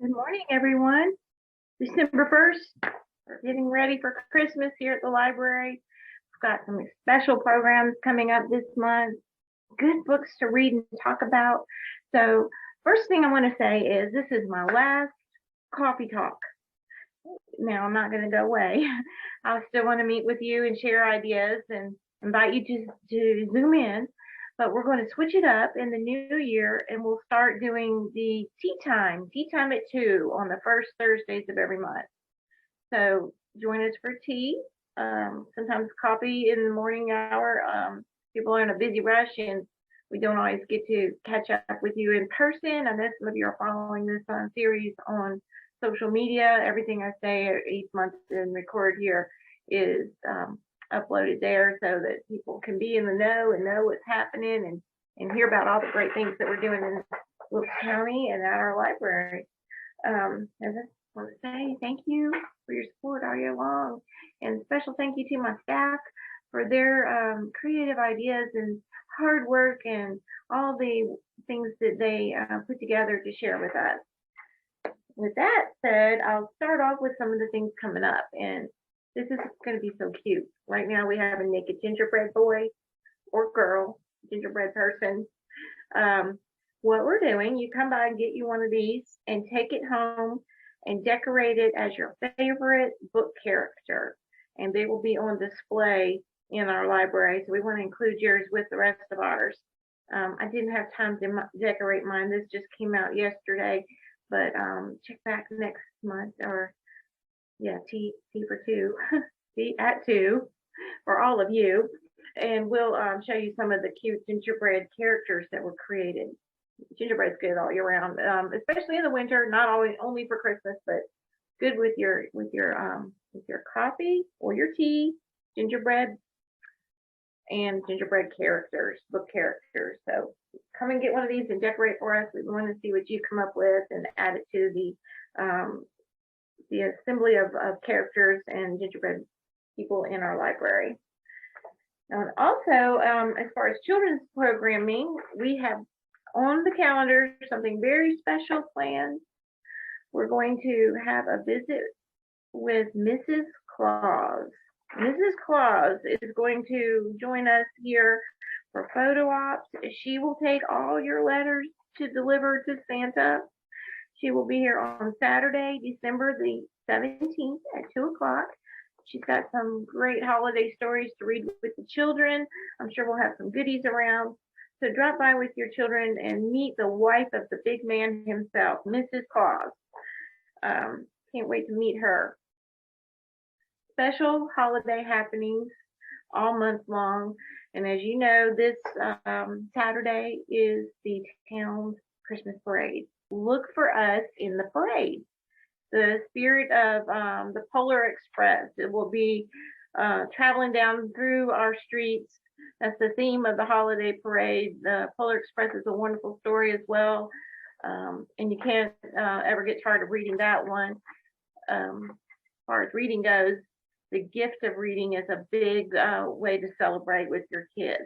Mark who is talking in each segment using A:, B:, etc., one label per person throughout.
A: Good morning, everyone. December 1st, we're getting ready for Christmas here at the library. We've got some special programs coming up this month, good books to read and talk about. So, first thing I want to say is this is my last coffee talk. Now, I'm not going to go away. I still want to meet with you and share ideas and invite you to Zoom in. But we're going to switch it up in the new year and we'll start doing the tea time at 2 on the first Thursdays of every month. So join us for tea. Sometimes coffee in the morning hour. People are in a busy rush and we don't always get to catch up with you in person. I know some of you are following this series on social media. Everything I say each month and record here is uploaded there so that people can be in the know and know what's happening and hear about all the great things that we're doing in Wilkes County and at our library. As I want to say thank you for your support all year long, and special thank you to my staff for their creative ideas and hard work and all the things that they put together to share with us. With that said, I'll start off with some of the things coming up, and this is going to be so cute. Right now we have a naked gingerbread boy or girl, gingerbread person. What we're doing, you come by and get you one of these and take it home and decorate it as your favorite book character. And they will be on display in our library. So we want to include yours with the rest of ours. I didn't have time to decorate mine. This just came out yesterday, but check back next month or T for 2, T at 2 for all of you. And we'll show you some of the cute gingerbread characters that were created. Gingerbread's good all year round, especially in the winter. Not always only for Christmas, but good with your coffee or your tea. Gingerbread and gingerbread characters, book characters. So come and get one of these and decorate for us. We want to see what you come up with and add it to the assembly of characters and gingerbread people in our library. And also, as far as children's programming, we have on the calendar something very special planned. We're going to have a visit with Mrs. Claus. Mrs. Claus is going to join us here for photo ops. She will take all your letters to deliver to Santa. She will be here on Saturday, December the 17th at 2 o'clock. She's got some great holiday stories to read with the children. I'm sure we'll have some goodies around. So drop by with your children and meet the wife of the big man himself, Mrs. Claus. Can't wait to meet her. Special holiday happenings all month long. And as you know, this Saturday is the town's Christmas parade. Look for us in the parade. The spirit of the Polar Express. It will be traveling down through our streets. That's the theme of the holiday parade. The Polar Express is a wonderful story as well. And you can't ever get tired of reading that one. As far as reading goes, the gift of reading is a big way to celebrate with your kids.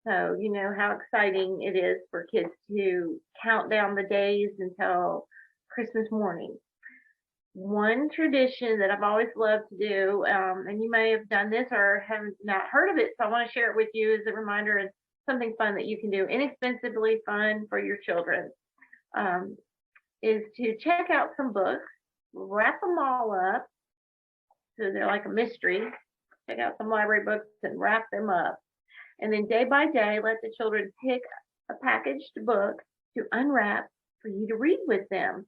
A: So you know how exciting it is for kids to count down the days until Christmas morning. One tradition that I've always loved to do, and you may have done this or have not heard of it, so I want to share it with you as a reminder and something fun that you can do, inexpensively fun for your children, is to check out some books, wrap them all up, so they're like a mystery. Check out some library books and wrap them up. And then day by day, let the children pick a packaged book to unwrap for you to read with them,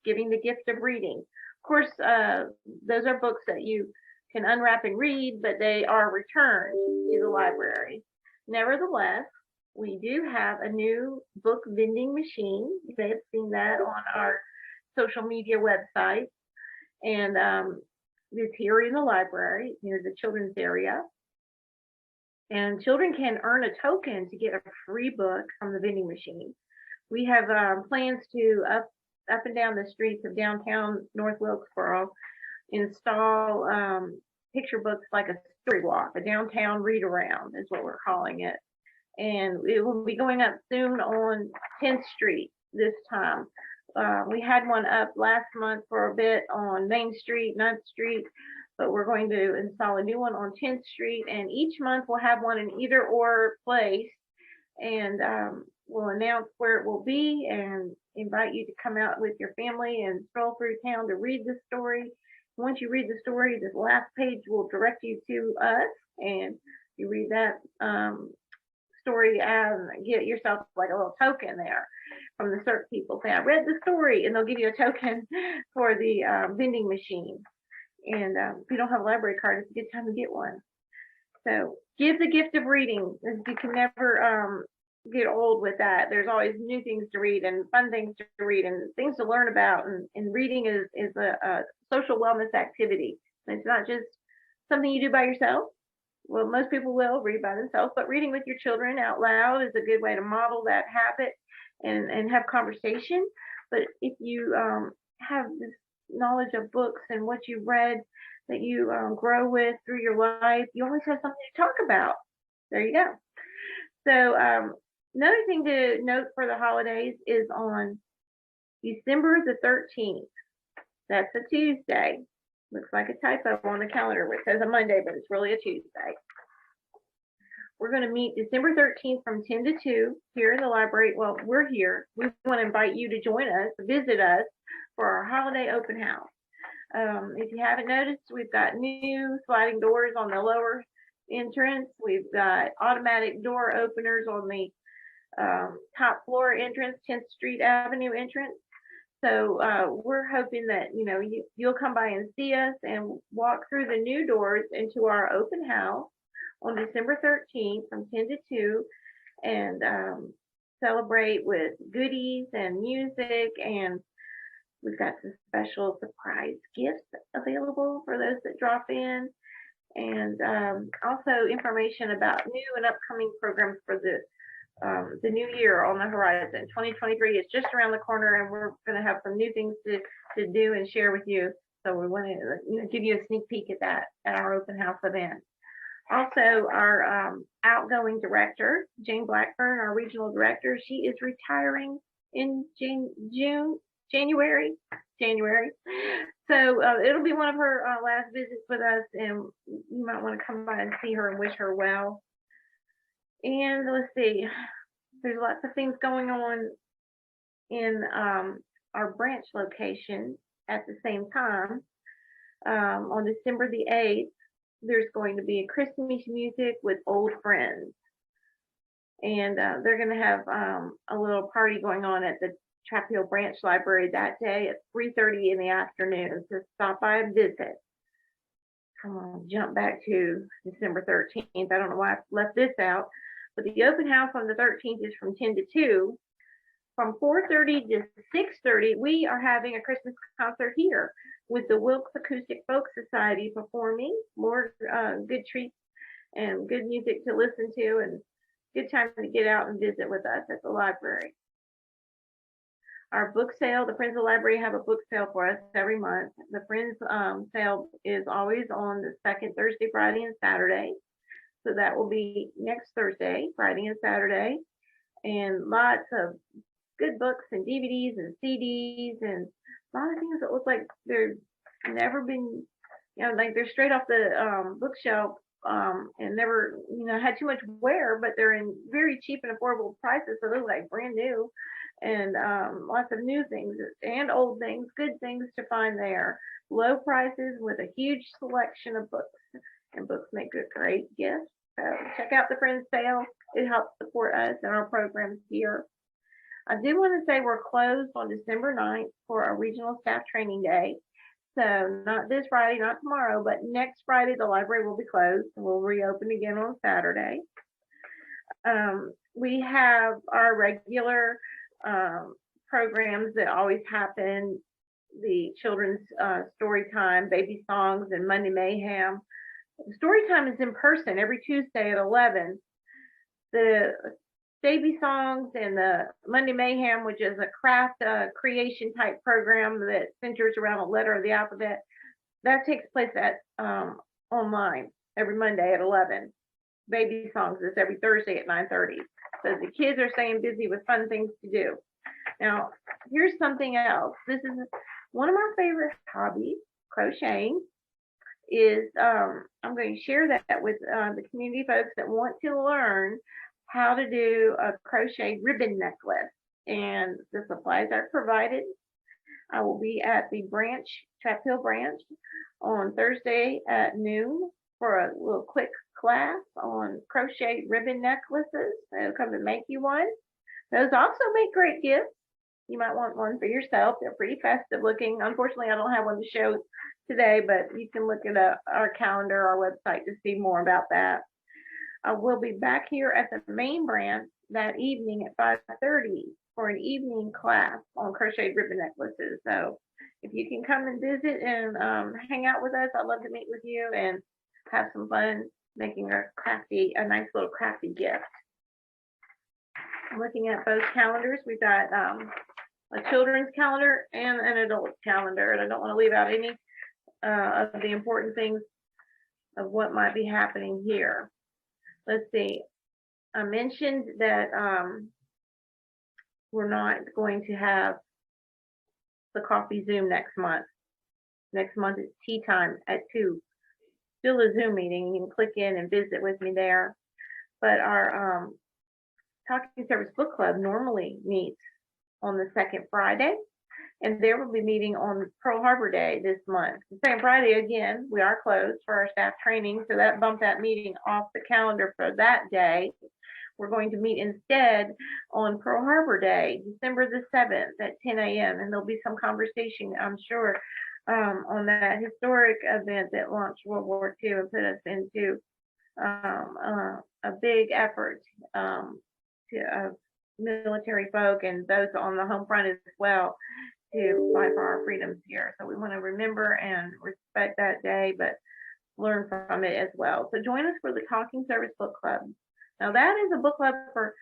A: giving the gift of reading. Of course, those are books that you can unwrap and read, but they are returned to the library. Nevertheless, we do have a new book vending machine. You may have seen that on our social media website. And it's here in the library, near the children's area. And children can earn a token to get a free book from the vending machine. We have plans to up and down the streets of downtown North Wilkesboro install picture books like a story walk, a downtown read around is what we're calling it. And it will be going up soon on 10th Street this time. We had one up last month for a bit on Main Street, 9th Street, but we're going to install a new one on 10th Street, and each month we'll have one in either or place, and we'll announce where it will be and invite you to come out with your family and stroll through town to read the story. Once you read the story, the last page will direct you to us, and you read that story and get yourself like a little token there from the CERT people. Say, I read the story, and they'll give you a token for the vending machine. And if you don't have a library card, it's a good time to get one. So give the gift of reading. You can never get old with that. There's always new things to read and fun things to read and things to learn about. And reading is a social wellness activity. And it's not just something you do by yourself. Well, most people will read by themselves, but reading with your children out loud is a good way to model that habit and have conversation. But if you have this knowledge of books and what you've read that you grow with through your life, you always have something to talk about. There you go. So another thing to note for the holidays is on December the 13th. That's a Tuesday. Looks like a typo on the calendar where it says a Monday, but it's really a Tuesday. We're going to meet December 13th from 10 to 2 here in the library. Well, we're here. We want to invite you to join us, visit us for our holiday open house. If you haven't noticed, we've got new sliding doors on the lower entrance. We've got automatic door openers on the top floor entrance, 10th Street Avenue entrance. So we're hoping that you'll come by and see us and walk through the new doors into our open house on December 13th from 10 to 2 and celebrate with goodies and music, and we've got some special surprise gifts available for those that drop in, and also information about new and upcoming programs for the new year on the horizon. 2023 is just around the corner, and we're going to have some new things to do and share with you. So we want to give you a sneak peek at that at our open house event. Also, our outgoing director, Jane Blackburn, our regional director, she is retiring in January. So it'll be one of her last visits with us, and you might want to come by and see her and wish her well. And let's see, there's lots of things going on in our branch location at the same time. On December the 8th, there's going to be a Christmas music with old friends. And they're going to have a little party going on at the Trap Hill Branch Library that day at 3:30 in the afternoon. So stop by and visit. Come on, jump back to December 13th. I don't know why I left this out. But the open house on the 13th is from 10 to 2. From 4:30 to 6:30, we are having a Christmas concert here with the Wilkes Acoustic Folk Society performing. More good treats and good music to listen to, and good time to get out and visit with us at the library. Our book sale, the Friends of the Library have a book sale for us every month. The Friends sale is always on the second Thursday, Friday, and Saturday. So that will be next Thursday, Friday, and Saturday. And lots of good books and DVDs and CDs and a lot of things that look like they've never been, like they're straight off the bookshelf and never, had too much wear, but they're in very cheap and affordable prices. So they look like brand new, and lots of new things and old things, good things to find there. Low prices with a huge selection of books, and books make a great gift. So check out the Friends sale. It helps support us and our programs here. I do want to say we're closed on December 9th for our regional staff training day. So not this Friday, not tomorrow, but next Friday the library will be closed, and we'll reopen again on Saturday. We have our regular programs that always happen, the children's story time, baby songs, and Monday Mayhem. Story time is in person every Tuesday at 11. The baby songs and the Monday Mayhem, which is a craft creation type program that centers around a letter of the alphabet, that takes place at online every Monday at 11. Baby songs is every Thursday at 9:30. So the kids are staying busy with fun things to do. Now, here's something else. This is one of my favorite hobbies, crocheting. I'm going to share that with the community folks that want to learn how to do a crochet ribbon necklace. And the supplies are provided. I will be at the Chapel Hill branch on Thursday at noon for a little quick class on crochet ribbon necklaces. They'll come and make you one. Those also make great gifts. You might want one for yourself. They're pretty festive looking. Unfortunately, I don't have one to show today, but you can look at our calendar, our website to see more about that. We'll be back here at the main branch that evening at 5:30 for an evening class on crocheted ribbon necklaces. So if you can come and visit and hang out with us, I'd love to meet with you and have some fun making a nice little crafty gift. Looking at both calendars, we've got a children's calendar and an adult calendar, and I don't want to leave out any of the important things of what might be happening here. Let's see. I mentioned that we're not going to have the coffee Zoom next month. Next month is tea time at 2. Still a Zoom meeting. You can click in and visit with me there. But our Talking Service Book Club normally meets on the second Friday, and there will be meeting on Pearl Harbor Day this month. The same Friday, again, we are closed for our staff training, so that bumped that meeting off the calendar for that day. We're going to meet instead on Pearl Harbor Day, December the 7th at 10 a.m., and there'll be some conversation, I'm sure, on that historic event that launched World War II and put us into a big effort of military folk and those on the home front as well to fight for our freedoms here. So we want to remember and respect that day, but learn from it as well. So join us for the Talking Service Book Club. Now that is a book club for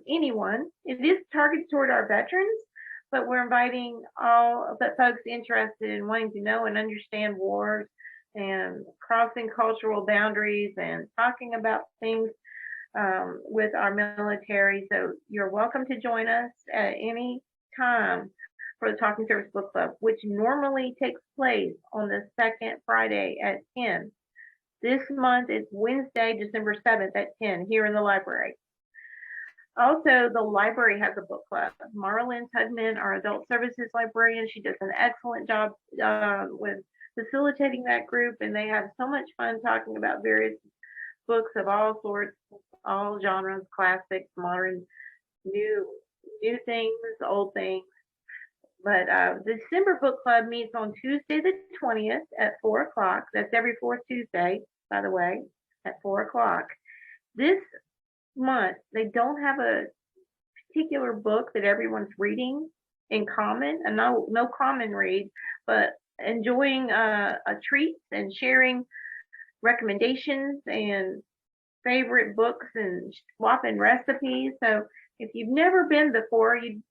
A: anyone. It is targeted toward our veterans, but we're inviting all of the folks interested in wanting to know and understand wars and crossing cultural boundaries and talking about things with our military. So you're welcome to join us at any time for the Talking Service Book Club, which normally takes place on the second Friday at 10. This month is Wednesday, December 7th at 10 here in the library. Also, the library has a book club. Marlyn Tugman, our adult services librarian, she does an excellent job with facilitating that group, and they have so much fun talking about various books of all sorts, all genres, classics, modern, new things, old things. But the December Book Club meets on Tuesday the 20th at 4 o'clock. That's every fourth Tuesday, by the way, at 4 o'clock. This month, they don't have a particular book that everyone's reading in common, and no common read, but enjoying a treat and sharing recommendations and favorite books and swapping recipes. So if you've never been before, you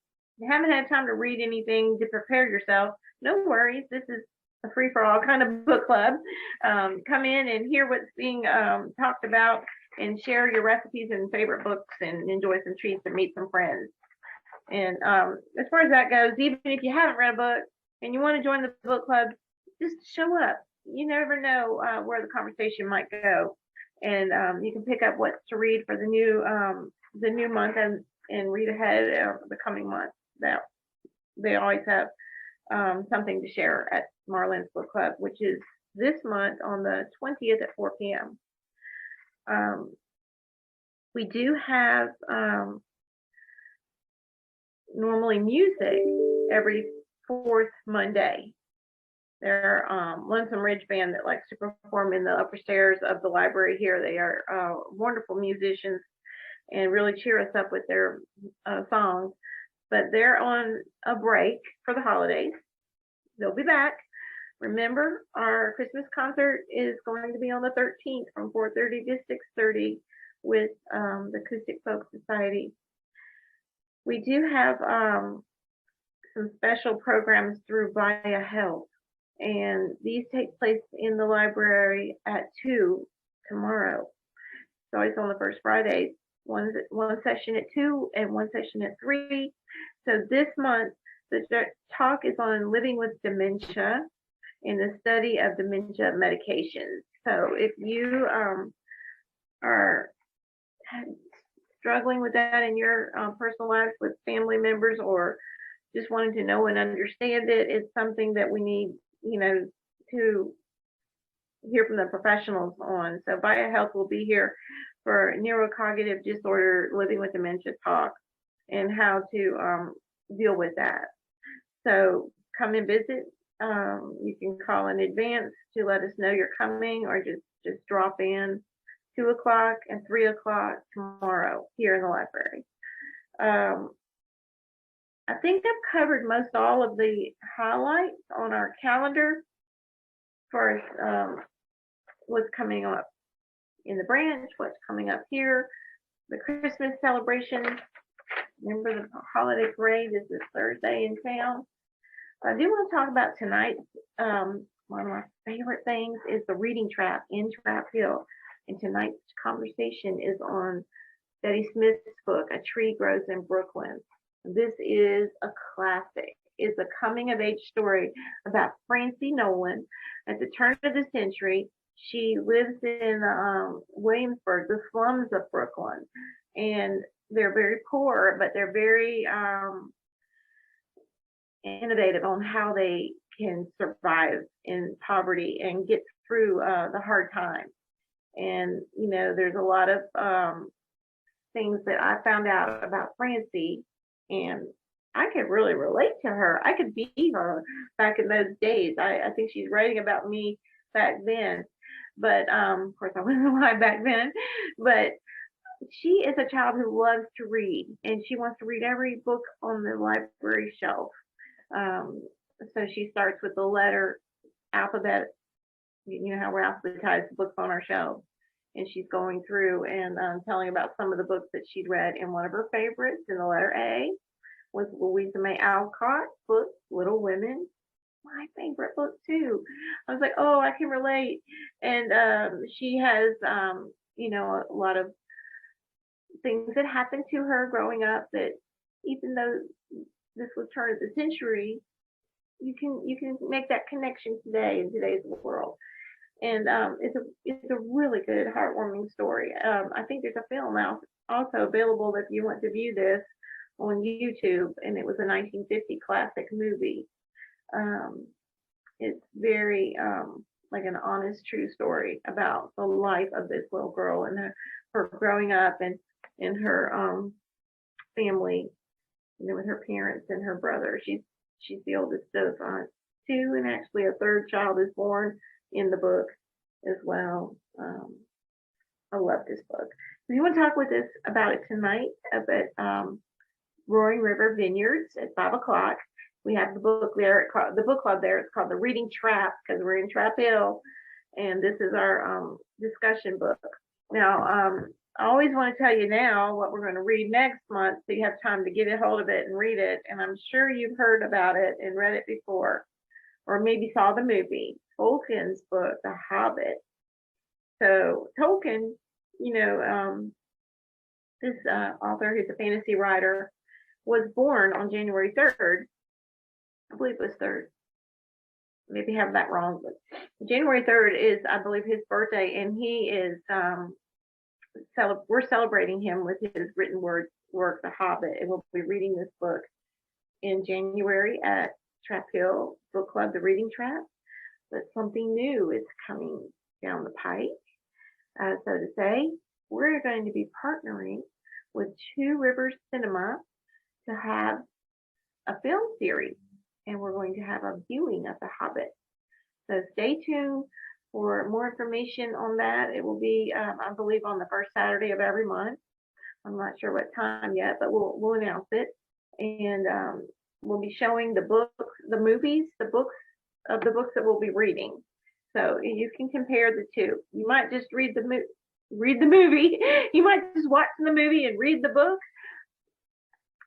A: haven't had time to read anything to prepare yourself, no worries. This is a free-for-all kind of book club. Come in and hear what's being talked about and share your recipes and favorite books and enjoy some treats and meet some friends. And as far as that goes, even if you haven't read a book and you want to join the book club, just show up. You never know where the conversation might go. And you can pick up what to read for the new month and read ahead of the coming month. That they always have something to share at Marlyn's Book Club, which is this month on the 20th at 4 p.m. We do have normally music every fourth Monday. They're Lonesome Ridge Band that likes to perform in the upper stairs of the library here. They are wonderful musicians and really cheer us up with their songs. But they're on a break for the holidays. They'll be back. Remember, our Christmas concert is going to be on the 13th from 4:30 to 6:30 with the Acoustic Folk Society. We do have some special programs through Via Health, and these take place in the library at 2 tomorrow. It's always on the first Friday. one session at 2 and one session at 3. So this month, the talk is on living with dementia and the study of dementia medications. So if you are struggling with that in your personal life with family members, or just wanting to know and understand it, it's something that we need, to hear from the professionals on. So BioHealth will be here for neurocognitive disorder, living with dementia talk, and how to deal with that. So come and visit. You can call in advance to let us know you're coming, or just drop in 2 o'clock and 3 o'clock tomorrow here in the library. I think I've covered most all of the highlights on our calendar for what's coming up in the branch, what's coming up here, the Christmas celebration. Remember the holiday parade is this Thursday in town. I do want to talk about tonight. One of my favorite things is the reading trap in Trap Hill. And tonight's conversation is on Betty Smith's book, A Tree Grows in Brooklyn. This is a classic. It's a coming of age story about Francie Nolan. At the turn of the century, she lives in Williamsburg, the slums of Brooklyn. And they're very poor, but they're very innovative on how they can survive in poverty and get through the hard times. And, there's a lot of things that I found out about Francie, and I could really relate to her. I could be her back in those days. I think she's writing about me back then. But, of course, I wasn't alive back then. But she is a child who loves to read, and she wants to read every book on the library shelf. So she starts with the letter alphabet, how we're alphabetized the books on our shelves. And she's going through and telling about some of the books that she'd read. And one of her favorites in the letter A was Louisa May Alcott's book, Little Women. My favorite book too. I was like, oh, I can relate. And she has, a lot of things that happened to her growing up that, even though this was turn of the century, you can make that connection today in today's world. And it's a really good, heartwarming story. I think there's a film now also available if you want to view this on YouTube, and it was a 1950 classic movie. It's very like an honest, true story about the life of this little girl and her growing up and in her family, with her parents and her brother. She's the oldest of 2, and actually a third child is born in the book as well. I love this book. If you want to talk with us about it tonight, up at Roaring River Vineyards at 5 o'clock, we have the book there. The book club there. It's called The Reading Trap, because we're in Trap Hill, and this is our discussion book. Now, I always want to tell you now what we're going to read next month, so you have time to get a hold of it and read it. And I'm sure you've heard about it and read it before, or maybe saw the movie, Tolkien's book, The Hobbit. So Tolkien, this author who's a fantasy writer, was born on January 3rd. I believe it was 3rd. Maybe have that wrong, but January 3rd is, I believe, his birthday, and he is we're celebrating him with his written work, The Hobbit, and we'll be reading this book in January at Trap Hill Book Club, The Reading Trap. But something new is coming down the pike, so to say. We're going to be partnering with Two Rivers Cinema to have a film series, and we're going to have a viewing of The Hobbit. So stay tuned for more information on that. It will be, I believe, on the first Saturday of every month. I'm not sure what time yet, but we'll announce it. And we'll be showing the books, the movies, the books that we'll be reading. So you can compare the two. You might just read the movie. You might just watch the movie and read the book.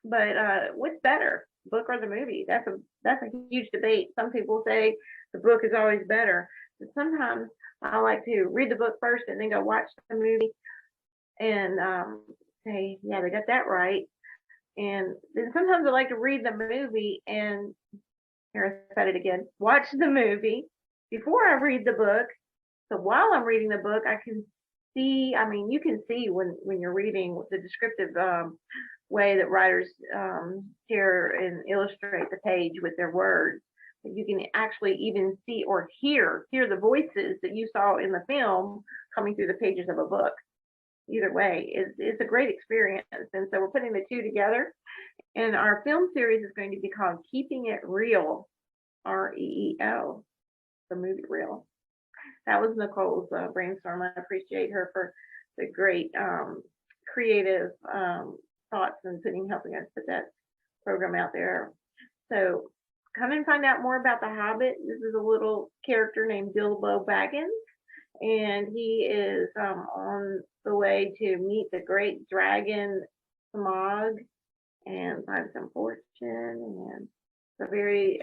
A: But what's better, book or the movie? That's a huge debate. Some people say the book is always better. But sometimes I like to read the book first and then go watch the movie and say, yeah, they got that right. And then sometimes I like to read the movie, and here I said it again, watch the movie before I read the book. So while I'm reading the book, I can see, I mean, you can see when you're reading the descriptive way that writers share and illustrate the page with their words. You can actually even see or hear the voices that you saw in the film coming through the pages of a book. Either way, it's a great experience. And so we're putting the two together. And our film series is going to be called Keeping It Real, REEL, the movie Real. That was Nicole's brainstorm. I appreciate her for the great creative thoughts and helping us put that program out there. So come and find out more about the Hobbit. This is a little character named Bilbo Baggins, and he is on the way to meet the great dragon Smog and find some fortune, and a very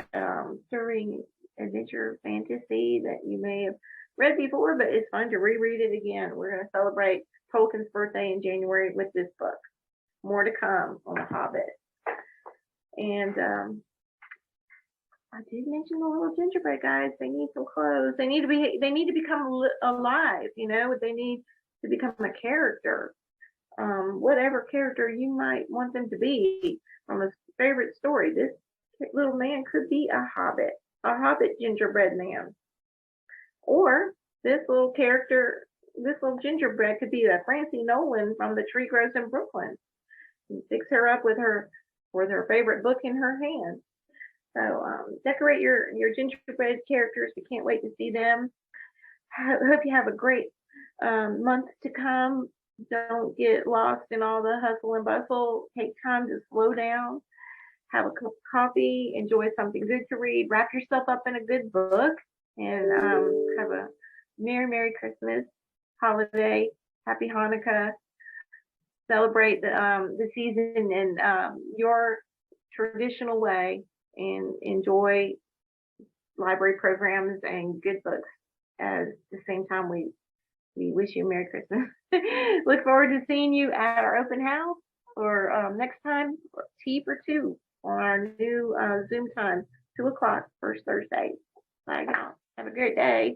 A: stirring adventure fantasy that you may have read before, but it's fun to reread it again. We're going to celebrate Tolkien's birthday in January with this book. More to come on The Hobbit. And I did mention the little gingerbread guys. They need some clothes. They need to become alive. You know, they need to become a character. Whatever character you might want them to be from a favorite story. This little man could be a hobbit gingerbread man. Or this little character, this little gingerbread could be a Francie Nolan from The Tree Grows in Brooklyn. You fix her up with her favorite book in her hand. So decorate your gingerbread characters. We can't wait to see them. I hope you have a great month to come. Don't get lost in all the hustle and bustle. Take time to slow down. Have a cup of coffee. Enjoy something good to read. Wrap yourself up in a good book. And have a Merry Christmas holiday. Happy Hanukkah. Celebrate the season in your traditional way, and enjoy library programs and good books. At the same time, we wish you a Merry Christmas. Look forward to seeing you at our open house, or next time, tea for two on our new Zoom time, 2:00, first Thursday. Bye, y'all. Have a great day.